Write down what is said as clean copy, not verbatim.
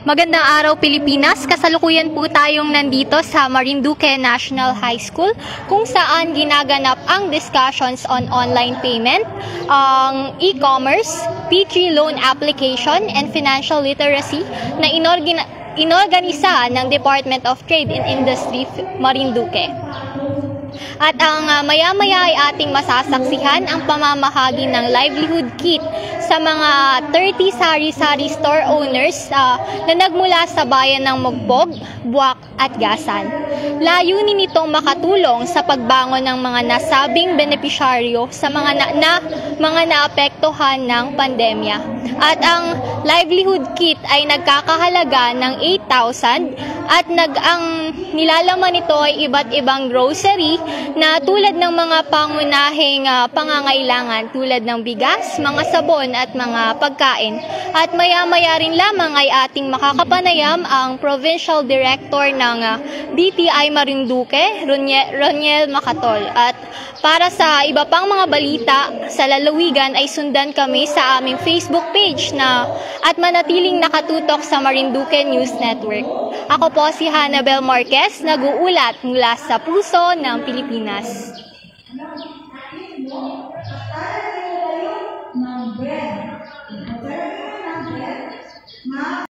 Magandang araw Pilipinas, kasalukuyan po tayong nandito sa Marinduque National High School kung saan ginaganap ang discussions on online payment, ang e-commerce, P3 loan application and financial literacy na inorganisa ng Department of Trade and Industry Marinduque. At ang maya-maya ay ating masasaksihan ang pamamahagi ng livelihood kit sa mga 30 sari-sari store owners na nagmula sa bayan ng Mugbog, Buwak at Gasan. Layunin nitong makatulong sa pagbangon ng mga nasabing benepisyaryo sa mga naapektuhan ng pandemya. At ang livelihood kit ay nagkakahalaga ng 8,000 at ang nilalaman nito ay iba't ibang grocery na tulad ng mga pangunahing pangangailangan tulad ng bigas, mga sabon at mga pagkain. At maya-maya rin lamang ay ating makakapanayam ang Provincial Director ng DTI Marinduque, Roniel Macatol. At para sa iba pang mga balita sa lalawigan ay sundan kami sa aming Facebook page at manatiling nakatutok sa Marinduque News Network. Ako po si Hannabel Marquez, nag-uulat mula sa puso ng Pilipinas.